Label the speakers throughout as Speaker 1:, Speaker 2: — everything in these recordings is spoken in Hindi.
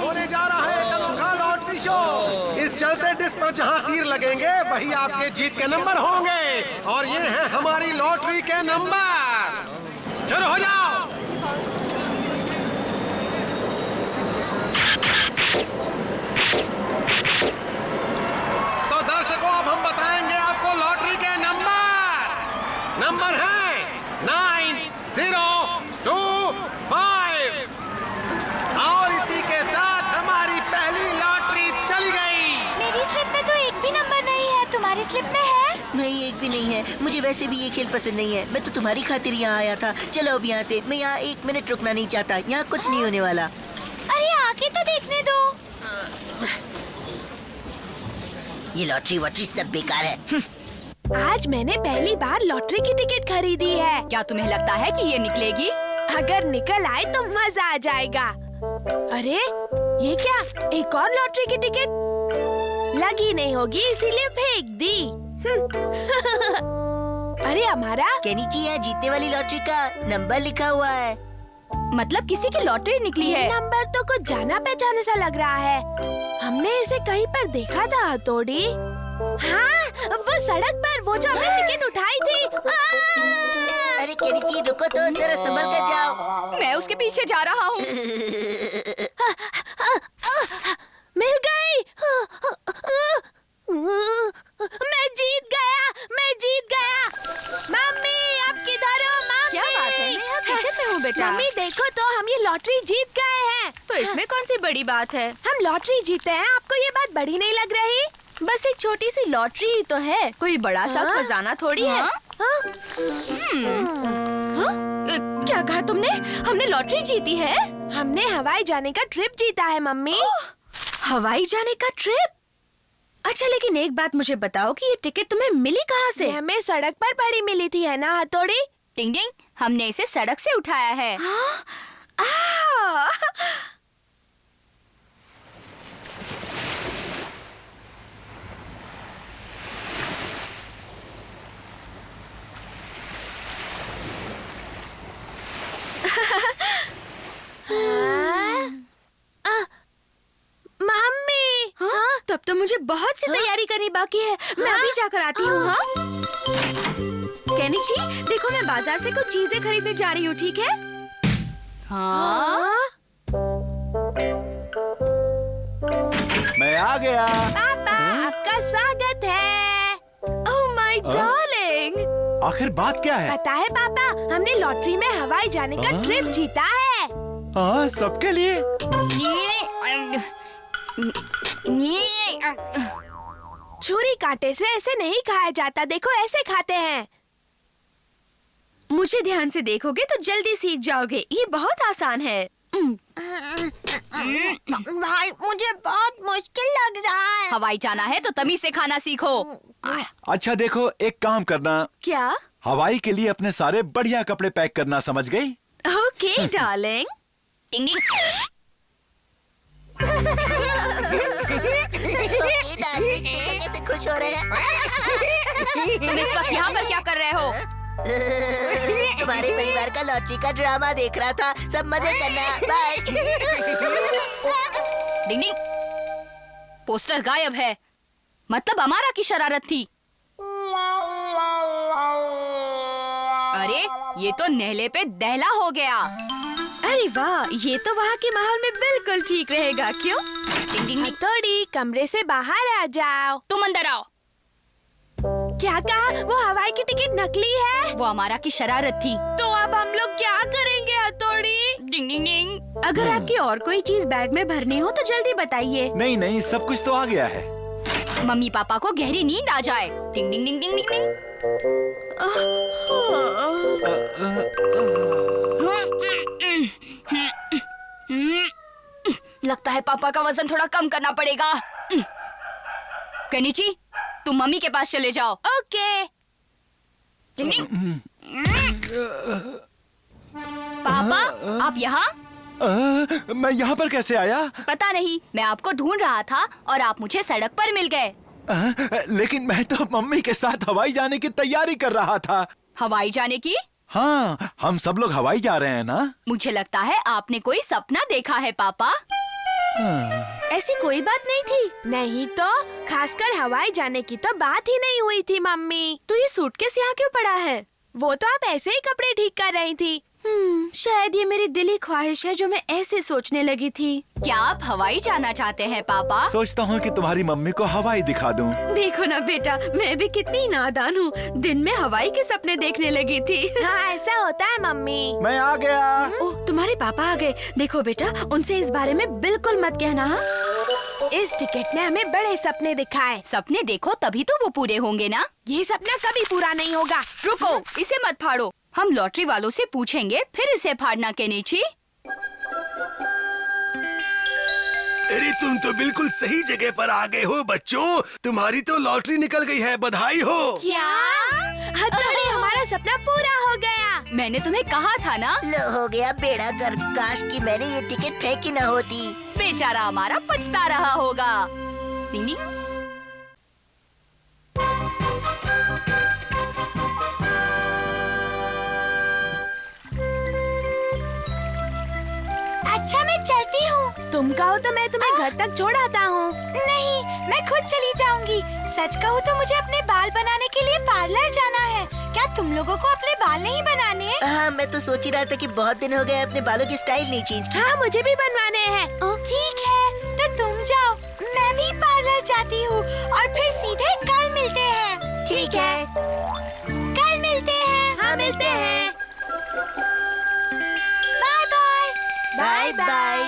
Speaker 1: होने जा रहा है एक अनोखा लॉटरी शो। इस चलते डिस्क पर जहां तीर लगेंगे वही आपके जीत के नंबर होंगे, और ये हैं हमारी लॉटरी के नंबर। शुरू हो जाओ। तो दर्शकों, अब हम बताएंगे आपको लॉटरी के नंबर हैं 9025। और इसी के साथ हमारी पहली लॉटरी चली गई।
Speaker 2: मेरी स्लिप में तो एक भी नंबर नहीं है, तुम्हारी स्लिप में है?
Speaker 3: नहीं, एक भी नहीं है। मुझे वैसे भी ये खेल पसंद नहीं है। मैं तो तुम्हारी खातिर यहाँ आया था। चलो अब यहाँ से। मैं यहाँ 1 मिनट रुकना नहीं चाहता। यहाँ कुछ नहीं होने वाला।
Speaker 2: अरे आगे तो देखने दो।
Speaker 3: ये लॉटरी वॉटरी सब बेकार है।
Speaker 4: आज मैंने पहली बार लॉटरी की टिकट खरीदी है।
Speaker 5: क्या तुम्हें लगता है कि ये निकलेगी?
Speaker 4: अगर निकल आए तो मजा आ जाएगा। अरे ये क्या, एक और लॉटरी की टिकट? लगी नहीं होगी इसीलिए फेंक दी। अरे हमारा
Speaker 3: केनिची, यहाँ जीतने वाली लॉटरी का नंबर लिखा हुआ है।
Speaker 5: मतलब किसी की लॉटरी निकली है।
Speaker 4: नंबर तो कुछ जाना पहचाने सा लग रहा है। हमने इसे कहीं पर देखा था हथौड़ी। हाँ, वो सड़क पर वो जो हमने टिकट उठाई थी।
Speaker 3: अरे केनिची, रुको तो, जरा संभल कर जाओ।
Speaker 5: मैं उसके पीछे जा रहा हूँ।
Speaker 4: मिल गई। मैं जीत गया। मम्मी, आप किधर हो? मम्मी,
Speaker 5: क्या बात है? मैं यहाँ किचन में हूँ बेटा।
Speaker 4: मम्मी देखो तो, हम ये लॉटरी जीत गए हैं।
Speaker 5: तो इसमें कौन सी बड़ी बात है?
Speaker 4: हम लॉटरी जीते हैं, आपको ये बात बड़ी नहीं लग रही?
Speaker 5: बस एक छोटी सी लॉटरी ही तो है, कोई बड़ा सा खजाना थोड़ी है। क्या कहा तुमने? हमने लॉटरी जीती है?
Speaker 4: हमने हवाई जाने का ट्रिप जीता है मम्मी।
Speaker 5: हवाई जाने का ट्रिप? अच्छा, लेकिन एक बात मुझे बताओ कि ये टिकट तुम्हें मिली कहाँ से?
Speaker 4: हमें सड़क पर पड़ी मिली थी, है ना हथौड़ी?
Speaker 5: टिंग टिंग, हमने इसे सड़क से उठाया है।
Speaker 4: मम्मी,
Speaker 5: तब तो मुझे बहुत सी तैयारी करनी बाकी है। मैं अभी जाकर आती हूँ। हाँ केनी जी, देखो मैं बाजार से कुछ चीजें खरीदने जा रही हूँ, ठीक है? हाँ?
Speaker 6: मैं आ गया।
Speaker 4: पापा, आपका स्वागत है।
Speaker 5: Oh my darling.
Speaker 6: आखिर बात क्या है?
Speaker 4: पता है पापा, हमने लॉटरी में हवाई जाने का ट्रिप जीता है।
Speaker 6: हाँ, सबके लिए।
Speaker 4: छुरी कांटे से ऐसे नहीं खाया जाता, देखो ऐसे खाते हैं।
Speaker 5: मुझे ध्यान से देखोगे तो जल्दी सीख जाओगे, ये बहुत आसान है।
Speaker 2: भाई, मुझे बहुत मुश्किल लग रहा है।
Speaker 5: हवाई जाना है तो तमीज से खाना सीखो।
Speaker 6: अच्छा देखो, एक काम करना।
Speaker 5: क्या?
Speaker 6: हवाई के लिए अपने सारे बढ़िया कपड़े पैक करना, समझ गई?
Speaker 5: Okay darling. टिंग टिंग।
Speaker 3: कैसे खुश हो रहे हैं?
Speaker 5: तुम इस वक्त यहाँ पर क्या कर रहे हो?
Speaker 3: तुम्हारे परिवार का लॉटरी का ड्रामा देख रहा था। सब मजे करना। बाय।
Speaker 5: डिंग डिंग। पोस्टर गायब है, मतलब अमारा की शरारत थी। अरे ये तो नेहले पे दहला हो गया।
Speaker 4: अरे वाह, ये तो वहाँ के माहौल में बिल्कुल ठीक रहेगा, क्यों?
Speaker 5: डिंग डिंग।
Speaker 4: हथौड़ी, कमरे से बाहर आ जाओ।
Speaker 5: तुम अंदर आओ।
Speaker 4: क्या कहा? वो हवाई की टिकट नकली है?
Speaker 5: वो अमारा की शरारत थी।
Speaker 4: तो अब हम लोग क्या करेंगे हथौड़ी?
Speaker 5: डिंग डिंग डिंग।
Speaker 4: अगर आपकी और कोई चीज बैग में भरनी हो तो जल्दी बताइए।
Speaker 6: नहीं नहीं, सब कुछ तो आ गया है।
Speaker 5: मम्मी पापा को गहरी नींद आ जाए। डिंग डिंग डिंग डिंग डिंग डिंग। लगता है पापा का वजन थोड़ा कम करना पड़ेगा। कनीची, तुम मम्मी के पास चले जाओ।
Speaker 4: ओके।
Speaker 5: पापा, आप यहाँ?
Speaker 6: मैं यहाँ पर कैसे आया?
Speaker 5: पता नहीं, मैं आपको ढूंढ रहा था और आप मुझे सड़क पर मिल गए।
Speaker 6: लेकिन मैं तो मम्मी के साथ हवाई जाने की तैयारी कर रहा था।
Speaker 5: हवाई जाने की?
Speaker 6: हाँ, हम सब लोग हवाई जा रहे हैं ना।
Speaker 5: मुझे लगता है आपने कोई सपना देखा है पापा।
Speaker 4: ऐसी कोई बात नहीं थी। नहीं तो खासकर हवाई जाने की तो बात ही नहीं हुई थी मम्मी।
Speaker 5: तो ये सूटकेस यहाँ क्यों पड़ा है?
Speaker 4: वो तो आप ऐसे ही कपड़े ठीक कर रही थी।
Speaker 5: शायद ये मेरी दिली ख्वाहिश है जो मैं ऐसे सोचने लगी थी। क्या आप हवाई जाना चाहते हैं पापा?
Speaker 6: सोचता हूँ कि तुम्हारी मम्मी को हवाई दिखा दूँ।
Speaker 5: देखो ना बेटा, मैं भी कितनी नादान हूँ। दिन में हवाई के सपने देखने लगी थी।
Speaker 4: हाँ, ऐसा होता है मम्मी।
Speaker 6: मैं आ गया।
Speaker 5: ओह, तुम्हारे पापा आ गए। देखो बेटा, उनसे इस बारे में बिल्कुल मत कहना। हाँ?
Speaker 4: इस टिकट ने हमें बड़े सपने दिखाए।
Speaker 5: सपने देखो तभी तो वो पूरे होंगे ना।
Speaker 4: ये सपना कभी पूरा नहीं होगा।
Speaker 5: रुको, इसे मत फाड़ो। हम लॉटरी वालों से पूछेंगे, फिर इसे फाड़ना केनिची।
Speaker 1: अरे तुम तो बिल्कुल सही जगह पर आ गए हो बच्चों। तुम्हारी तो लॉटरी निकल गई है, बधाई हो।
Speaker 4: क्या? हथौड़ी, हमारा सपना पूरा हो गया।
Speaker 5: मैंने तुम्हें कहा था ना।
Speaker 3: लो हो गया बेड़ा गर्क। काश कि मैंने ये टिकट फेंकी न होती।
Speaker 5: बेचारा हमारा पछता रहा होगा। डिंग डिंग।
Speaker 2: अच्छा मैं चलती हूँ।
Speaker 4: तुम कहो तो मैं तुम्हें घर तक छोड़ आता हूँ।
Speaker 2: नहीं, मैं खुद चली जाऊंगी। सच कहूँ तो मुझे अपने बाल बनाने के लिए पार्लर जाना है। क्या तुम लोगों को अपने बाल नहीं बनाने?
Speaker 3: हाँ, मैं तो सोच ही रहा था कि बहुत दिन हो गए अपने बालों की स्टाइल नहीं चेंज की।
Speaker 4: हाँ, मुझे भी बनवाने हैं।
Speaker 2: ठीक है, तो तुम जाओ, मैं भी पार्लर जाती हूँ और फिर सीधे कल मिलते हैं।
Speaker 3: ठीक है,
Speaker 2: कल मिलते हैं।
Speaker 4: हाँ, मिलते हैं।
Speaker 2: Bye bye.
Speaker 3: Bye bye.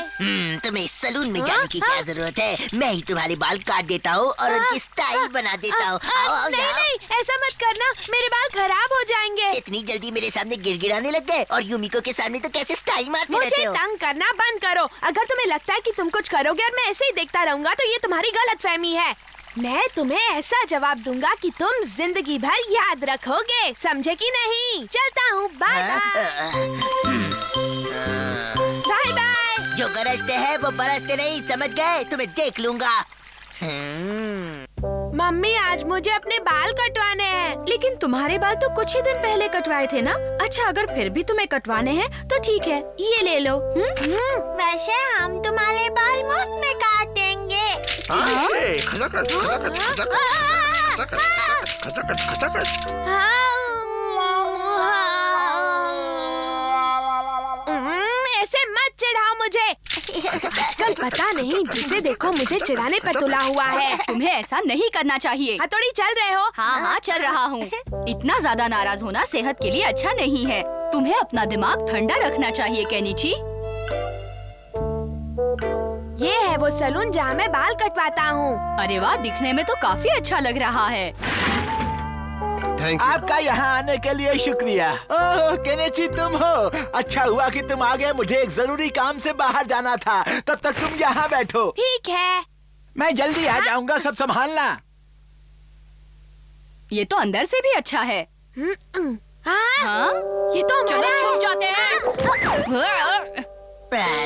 Speaker 3: तुम्हें सलून में जाने की क्या जरूरत है? मैं ही तुम्हारे बाल काट देता हूँ और उनकी स्टाइल बना देता हूँ। आओ, आओ,
Speaker 4: नहीं
Speaker 3: आओ।
Speaker 4: नहीं, ऐसा मत करना, मेरे बाल खराब हो जाएंगे।
Speaker 3: इतनी जल्दी मेरे सामने गिड़गिड़ाने लग गए और यूमिको के सामने तो कैसे स्टाइल मारते रहते
Speaker 4: मुझे
Speaker 3: हो?
Speaker 4: तंग करना बंद करो। अगर तुम्हें लगता है कि तुम कुछ करोगे और मैं ऐसे ही देखता रहूंगा तो ये तुम्हारी गलतफहमी है। मैं तुम्हें ऐसा जवाब दूंगा कि तुम जिंदगी भर याद रखोगे, समझे कि नहीं? चलता हूँ, बाय बाय बाय।
Speaker 3: जो गरजते हैं वो बरसते नहीं, समझ गए? तुम्हें देख लूंगा।
Speaker 4: मम्मी, आज मुझे अपने बाल कटवाने हैं।
Speaker 5: लेकिन तुम्हारे बाल तो कुछ ही दिन पहले कटवाए थे ना। अच्छा, अगर फिर भी तुम्हें कटवाने हैं तो ठीक है, ये ले लो।
Speaker 2: वैसे हम तुम्हारे बाल मुफ्त में काट देंगे।
Speaker 4: ऐसे मत चिढ़ाओ मुझे। आजकल पता नहीं जिसे देखो मुझे चिढ़ाने पर तुला हुआ है।
Speaker 5: तुम्हें ऐसा नहीं करना चाहिए।
Speaker 4: हथौड़ी, चल रहे हो?
Speaker 5: हाँ हाँ, चल रहा हूँ। इतना ज्यादा नाराज होना सेहत के लिए अच्छा नहीं है। तुम्हें अपना दिमाग ठंडा रखना चाहिए केनिची।
Speaker 4: ये है वो सलून जहाँ मैं बाल कटवाता हूँ।
Speaker 5: अरे वाह, दिखने में तो काफी अच्छा लग रहा है।
Speaker 7: आपका यहाँ आने के लिए शुक्रिया। ओह केनिची, तुम हो? अच्छा हुआ कि तुम आ गए। मुझे एक जरूरी काम से बाहर जाना था। तब तक तुम यहाँ बैठो।
Speaker 4: ठीक है।
Speaker 7: मैं जल्दी आ जाऊंगा, सब संभालना।
Speaker 5: ये तो अंदर से भी अच्छा है।
Speaker 4: हाँ? ये तो
Speaker 5: चलो
Speaker 4: हमारा
Speaker 5: छुप जाते हैं।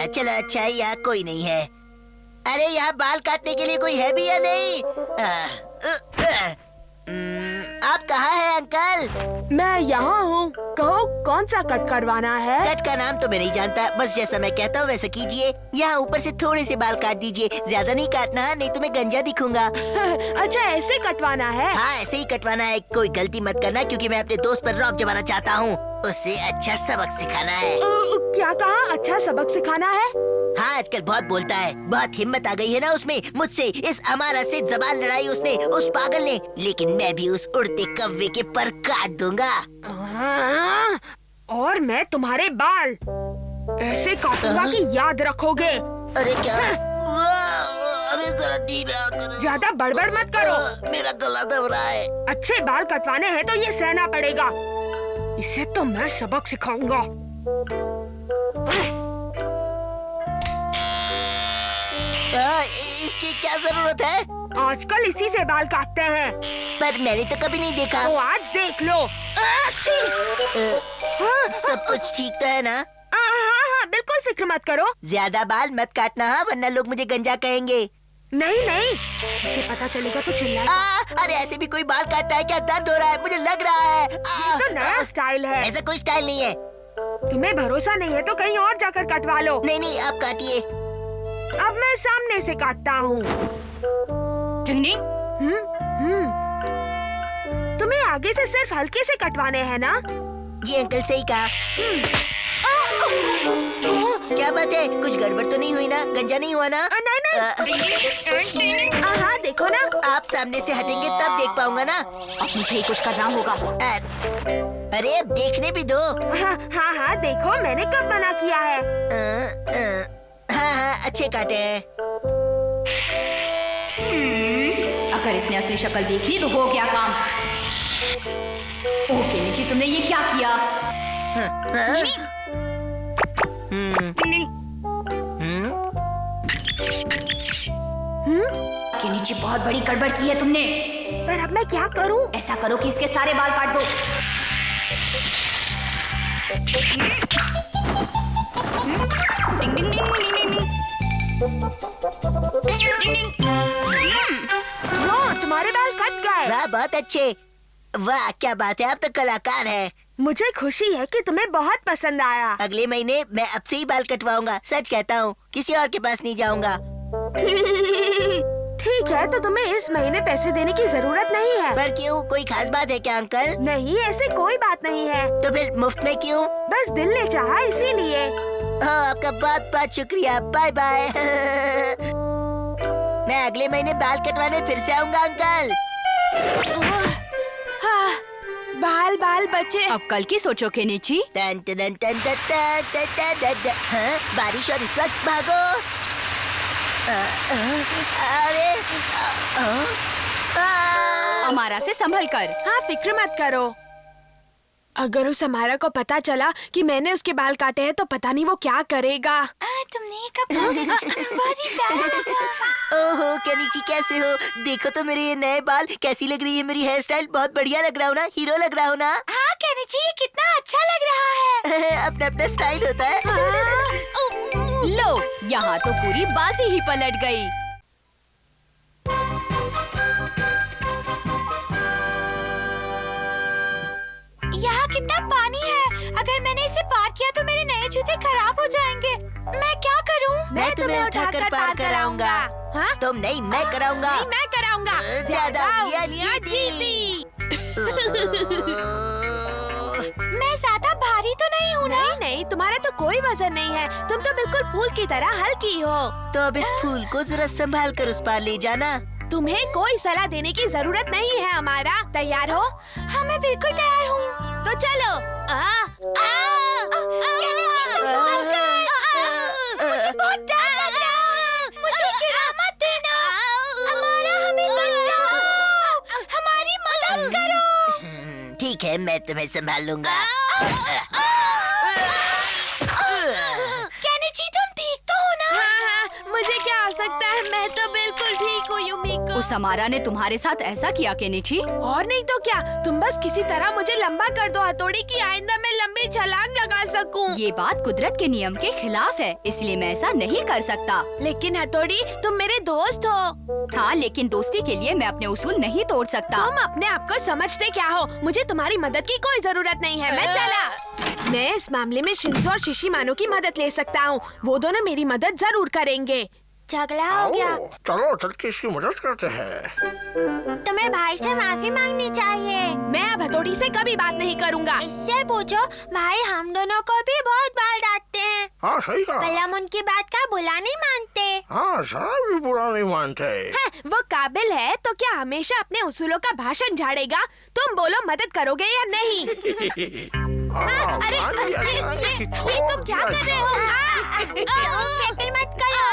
Speaker 3: चलो अच्छा, यहाँ कोई नहीं है। अरे यहाँ बाल काटने के लिए कोई है भी या नहीं? आप कहाँ हैं अंकल?
Speaker 4: मैं यहाँ हूँ। कहो, कौन सा कट करवाना है?
Speaker 3: कट का नाम तो मैं नहीं जानता, बस जैसा मैं कहता हूँ वैसा कीजिए। यहाँ ऊपर से थोड़े से बाल काट दीजिए, ज्यादा नहीं काटना, नहीं तो मैं गंजा दिखूंगा।
Speaker 4: अच्छा, ऐसे कटवाना है?
Speaker 3: हाँ, ऐसे ही कटवाना है। कोई गलती मत करना, क्योंकि मैं अपने दोस्त पर रॉक जमाना चाहता हूँ। उसे अच्छा सबक सिखाना है।
Speaker 4: क्या कहा? अच्छा सबक सिखाना है?
Speaker 3: हाँ, आजकल बहुत बोलता है। बहुत हिम्मत आ गई है ना उसमें। मुझसे इस अमारा से जबान लड़ाई उसने, उस पागल ने। लेकिन मैं भी उस उड़ते कौवे के पर काट दूंगा।
Speaker 4: और मैं तुम्हारे बाल ऐसे काटूंगा कि याद रखोगे।
Speaker 3: अरे क्या? अरे जरा धीरे करो।
Speaker 4: ज्यादा बड़बड़ मत करो।
Speaker 3: मेरा गला दब रहा है।
Speaker 4: अच्छे बाल कटवाने हैं तो ये सहना पड़ेगा। इसे तो मैं सबक सिखाऊंगा।
Speaker 3: इसकी क्या जरूरत है?
Speaker 4: आजकल इसी से बाल काटते हैं।
Speaker 3: पर मैंने तो कभी नहीं देखा।
Speaker 4: तो आज देख लो।
Speaker 3: सब कुछ ठीक तो है ना?
Speaker 4: हाँ हाँ, बिल्कुल फिक्र मत करो।
Speaker 3: ज्यादा बाल मत काटना, हाँ, वरना लोग मुझे गंजा कहेंगे।
Speaker 4: नहीं नहीं, इसे पता चलेगा तो चिल्लाएगा।
Speaker 3: अरे ऐसे भी कोई बाल काटता है क्या? दर्द हो रहा है, मुझे लग रहा है।
Speaker 4: ये तो नया स्टाइल है।
Speaker 3: ऐसा कोई स्टाइल नहीं है।
Speaker 4: तुम्हें भरोसा नहीं है तो कहीं और जाकर कटवा लो।
Speaker 3: नहीं नहीं, आप काटिए।
Speaker 4: अब मैं सामने से काटता हूँ। तुम्हें आगे से सिर्फ हल्के से कटवाने हैं ना?
Speaker 3: ये अंकल सही कहा। क्या बात है, कुछ गड़बड़ तो नहीं हुई ना? गंजा नहीं हुआ ना?
Speaker 4: नहीं। हाँ देखो ना।
Speaker 3: आप सामने से हटेंगे तब देख पाऊंगा ना।
Speaker 5: अब मुझे ही कुछ करना होगा।
Speaker 3: अरे अब देखने भी दो।
Speaker 4: हाँ देखो मैंने कब मना किया है।
Speaker 3: हाँ अच्छे काटे हैं।
Speaker 5: अगर इसने असली शक्ल देख ली तो हो गया काम। ओह केनिची, तुमने ये क्या किया? केनिची, बहुत बड़ी गड़बड़ की है तुमने।
Speaker 4: पर अब मैं क्या करूं?
Speaker 5: ऐसा करो कि इसके सारे बाल काट दो। डिंग डिंग डिंग डिंग डिंग डिंग। डिंग डिंग।
Speaker 4: तुम्हारे बाल कट गए।
Speaker 3: वाह बहुत अच्छे। वाह क्या बात है, आप तो कलाकार है।
Speaker 4: मुझे खुशी है कि तुम्हें बहुत पसंद आया।
Speaker 3: अगले महीने मैं अब से ही बाल कटवाऊंगा, सच कहता हूँ। किसी और के पास नहीं जाऊंगा।
Speaker 4: ठीक है, तो तुम्हें इस महीने पैसे देने की जरूरत नहीं है।
Speaker 3: पर क्यों, कोई खास बात है क्या अंकल?
Speaker 4: नहीं, ऐसे कोई बात नहीं है।
Speaker 3: तो फिर मुफ्त में क्यों?
Speaker 4: बस दिल ने चाहा इसीलिए।
Speaker 3: हाँ आपका बहुत बहुत शुक्रिया। Bye bye. मैं अगले महीने बाल कटवाने फिर से आऊंगा अंकल।
Speaker 4: हाँ, बाल बचे।
Speaker 5: अब कल की सोचो केनिची।
Speaker 3: टन टन टन टन टन टन टन टन टन टन। हाँ, बारिश और इस वक्त भागो। अरे
Speaker 5: अमारा से संभल कर।
Speaker 4: हाँ फिक्र मत करो। अगर उस हमारा को पता चला कि मैंने उसके बाल काटे हैं तो पता नहीं वो क्या करेगा।
Speaker 2: तुमने ये कब बहुत ही प्यारा लगा।
Speaker 3: ओहो केनिची कैसे हो? देखो तो मेरे ये नए बाल, कैसी लग रही है मेरी हेयर स्टाइल? बहुत बढ़िया लग रहा हूँ ना? हीरो लग रहा हूँ ना?
Speaker 2: हाँ केनिची, ये कितना अच्छा लग रहा है।
Speaker 3: अपना अपना स्टाइल होता है।
Speaker 5: लो, यहाँ तो पूरी बाजी ही पलट गई।
Speaker 2: यहाँ कितना पानी है। अगर मैंने इसे पार किया तो मेरे नए जूते खराब हो जाएंगे। मैं क्या करूँ?
Speaker 3: मैं तुम्हें उठाकर पार कराऊंगा।
Speaker 4: हाँ?
Speaker 3: तुम नहीं, मैं कराऊंगा।
Speaker 4: नहीं, मैं कराऊंगा।
Speaker 3: ज्यादा उंगलियां
Speaker 4: उंगलियां
Speaker 3: जीती।
Speaker 2: मैं ज्यादा भारी तो नहीं हूँ ना?
Speaker 4: नहीं, तुम्हारा तो कोई वजन नहीं है। तुम तो बिल्कुल फूल की तरह हल्की हो।
Speaker 3: तो अब इस फूल को जरा संभाल कर उस पार ले जाना।
Speaker 4: तुम्हें कोई सलाह देने की जरूरत नहीं है हमारा। तैयार हो?
Speaker 2: हाँ मैं बिल्कुल तैयार हूँ।
Speaker 4: तो चलो।
Speaker 2: मुझे बहुत डर लग रहा है। मुझे गिरा मत देना। हमारा हमें बचाओ। हमारी मदद करो।
Speaker 3: ठीक है, मैं तुम्हें संभाल लूंगा।
Speaker 2: केनिची, तुम ठीक तो हो ना?
Speaker 4: हाँ, मुझे क्या हो सकता है? मैं तो बिल्कुल ठीक हूँ युमिको।
Speaker 5: उस अमारा ने तुम्हारे साथ ऐसा किया केनिची?
Speaker 4: और नहीं तो क्या, तुम बस किसी तरह मुझे लंबा कर दो हथौड़ी की, आइंदा मैं लंबी छलांग लगा सकूं।
Speaker 5: ये बात कुदरत के नियम के खिलाफ है, इसलिए मैं ऐसा नहीं कर सकता।
Speaker 4: लेकिन हथौड़ी, तुम मेरे दोस्त हो।
Speaker 5: हाँ, लेकिन दोस्ती के लिए मैं अपने उसूल नहीं तोड़ सकता।
Speaker 4: तुम अपने आप को समझते क्या हो? मुझे तुम्हारी मदद की कोई जरूरत नहीं है। मैं चला। मैं इस मामले में शिंजो और शिशिमानो की मदद ले सकता हूँ। वो दोनों मेरी मदद जरूर करेंगे।
Speaker 2: झगड़ा हो गया।
Speaker 1: चलो चल के इसकी मदद करते हैं।
Speaker 2: तुम्हें भाई से माफी मांगनी चाहिए।
Speaker 4: मैं अब हथौड़ी से कभी बात नहीं करूँगा।
Speaker 2: इससे पूछो, भाई हम दोनों को भी बहुत बाल डांटते हैं।
Speaker 1: हाँ सही कहा।
Speaker 2: पर हम उनकी बात का बुरा नहीं मानते।
Speaker 1: हाँ जरा भी बुरा नहीं मानते।
Speaker 4: है, वो काबिल है तो क्या हमेशा अपने उसूलों का भाषण झाड़ेगा? तुम बोलो, मदद करोगे या नहीं? अरे ये तुम क्या कर रहे हो?
Speaker 2: फिक्र मत करो,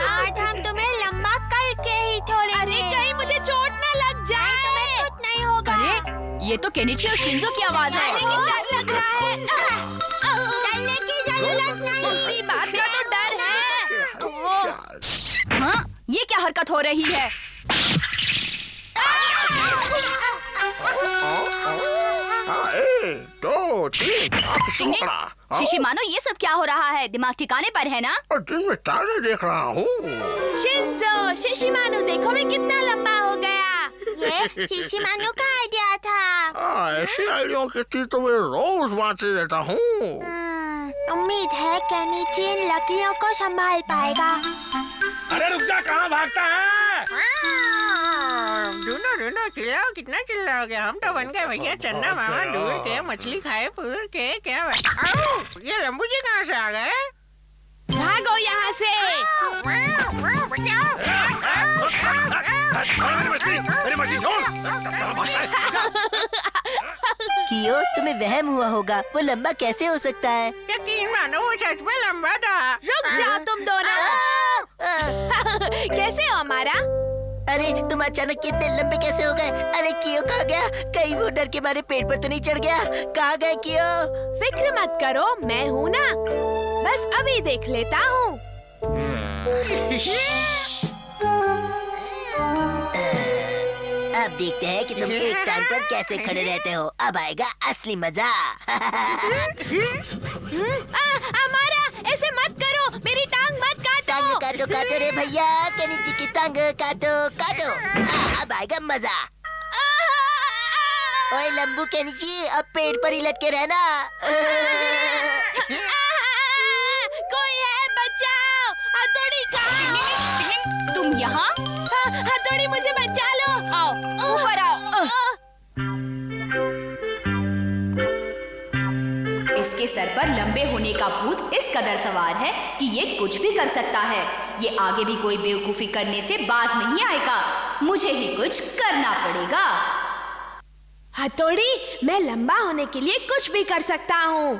Speaker 2: आज हम तुम्हें लंबा करके ही छोड़ेंगे।
Speaker 4: अरे कहीं मुझे चोट न लग जाए।
Speaker 2: तुम्हें कुछ नहीं होगा।
Speaker 5: अरे ये तो केनिची और शिंजो की आवाज है।
Speaker 4: लेकिन डर लग रहा है।
Speaker 2: डरने की जरूरत नहीं।
Speaker 4: उसी बात का तो डर है।
Speaker 5: हाँ, ये क्या हरकत हो रही है?
Speaker 1: एक दो
Speaker 8: टिंग टिंग। शिशिमानो, ये सब क्या हो रहा है? दिमाग ठिकाने पर है ना?
Speaker 9: दिन में तारे देख रहा हूँ।
Speaker 4: शिंजो, शिशिमानो देखो मैं कितना लंबा हो गया।
Speaker 2: ये शिशिमानो का आइडिया था।
Speaker 9: ऐसी आइडिया की चीज तो मैं रोज बांटते रहता हूँ।
Speaker 2: उम्मीद है केनिची इन लकड़ियों को संभाल पाएगा।
Speaker 1: अरे रुक जा, कहाँ भागता है?
Speaker 10: दूनो चिल्लाओ, कितना चिल्लाओगे? हम तो बन गए भैया चन्ना मामा, दूर के मछली खाए पूर के क्या। ये लंबू जी कहाँ से आ गए?
Speaker 4: भागो यहाँ से।
Speaker 1: मेरी मछली छोड़।
Speaker 3: कियो, तुम्हें वहम हुआ होगा, वो लंबा कैसे हो सकता है?
Speaker 10: यकीन मानो वो सच में लंबा था।
Speaker 4: रुक जाओ तुम दोनों। कैसे हो हमारा?
Speaker 3: अरे तुम अचानक कितने लंबे कैसे हो गए? अरे कियो कहाँ गया? कहीं वो डर के मारे पेड़ पर तो नहीं चढ़ गया? कहाँ गए कियो?
Speaker 4: फिक्र मत करो, मैं हूँ ना, बस अभी देख लेता हूँ।
Speaker 3: अब देखते हैं कि तुम एक टांग पर कैसे खड़े रहते हो। अब आएगा असली मजा।
Speaker 4: हमारा ऐसे मत करो, मेरी टांग मत काटो।
Speaker 3: टांग काटो काटो रे भैया, केनिची की टांग काटो काटो। अब आएगा मजा। ओए लंबू केनिची, अब पेड़ पर ही लटके रहना।
Speaker 4: कोई है, बचाओ। हथौड़ी कहाँ?
Speaker 8: तुम यहाँ?
Speaker 4: हथौड़ी मुझे बचा लो।
Speaker 8: आओ, ऊपर आओ। इसके सर पर लंबे होने का भूत इस कदर सवार है कि ये कुछ भी कर सकता है। ये आगे भी कोई बेवकूफी करने से बाज नहीं आएगा। मुझे ही कुछ करना पड़ेगा।
Speaker 4: हथौड़ी, मैं लंबा होने के लिए कुछ भी कर सकता हूँ।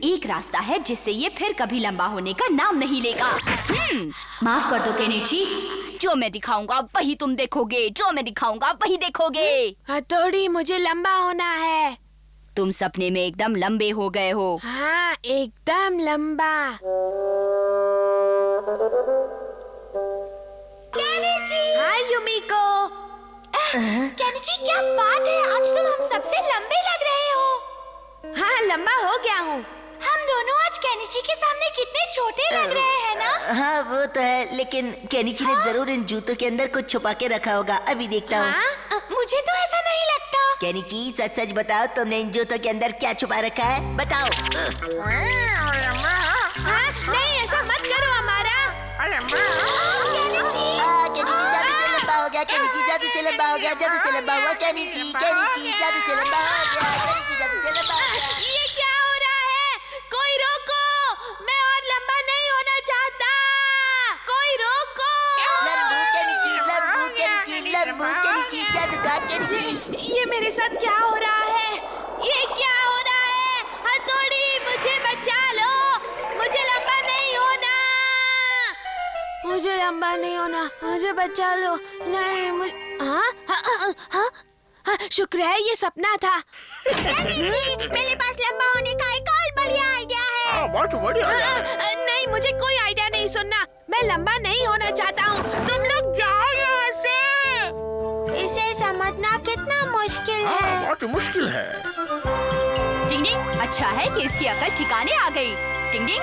Speaker 8: एक रास्ता है जिससे ये फिर कभी लंबा होने का नाम नहीं लेगा। माफ कर दो केनिची, जो मैं दिखाऊंगा वही तुम देखोगे, जो मैं दिखाऊंगा वही देखोगे।
Speaker 4: हथौड़ी, मुझे लंबा होना है।
Speaker 8: तुम सपने में एकदम लंबे हो गए हो।
Speaker 4: हाँ, एकदम लंबा।
Speaker 2: केनिची!
Speaker 4: हाय युमिको।
Speaker 2: केनिची, क्या बात है? आज तुम हम सबसे लंबे लग रहे हो।
Speaker 4: हाँ, लंबा हो गया हूँ।
Speaker 2: हम दोनों आज केनिची के सामने कितने छोटे लग रहे हैं ना?
Speaker 3: हाँ वो तो है, लेकिन केनिची ने जरूर इन जूतों के अंदर कुछ छुपा के रखा होगा। अभी देखता हूँ।
Speaker 2: मुझे तो ऐसा नहीं लगता।
Speaker 3: केनिची, सच सच बताओ, तुमने इन जूतों के अंदर क्या छुपा रखा है? बताओ।
Speaker 4: हाँ, नहीं ऐसा मत करो हमारा।
Speaker 2: केनिची!
Speaker 3: केनिची जादू से लंबा हो गया। केनिची जादू से लंबा हो गया। जादू से लंबा हुआ। केनिची केनिची जादू से लंबा हो गया। केनिची जादू से लंबा हो गया।
Speaker 4: ये क्या हो रहा है? कोई रोको, मैं और लंबा नहीं होना चाहता। कोई रोको।
Speaker 3: लंबू केनिची, लंबू केनिची, लंबू केनिची, जादू का केनिची।
Speaker 4: ये मेरे साथ क्या हो रहा है? ये क्या हो रहा है? हथौड़ी, मुझे बचा लो। मुझे लंबा नहीं होना। मुझे लंबा नहीं होना। मुझे बचा लो। नहीं, मुझे हाँ, शुक्र है ये सपना था।
Speaker 2: केनिची, मेरे पास लंबा होने का एक और बढ़िया आइडिया है।
Speaker 9: बहुत बढ़िया।
Speaker 4: नहीं, मुझे कोई आइडिया नहीं सुनना। मैं लंबा नहीं होना चाहता हूँ। तुम लोग जाओ यहाँ से।
Speaker 2: इसे समझना कितना मुश्किल है।
Speaker 9: बहुत मुश्किल है।
Speaker 8: टिंग टिंग, अच्छा है कि इसकी अकल ठिकाने आ गई। टिंग टिंग,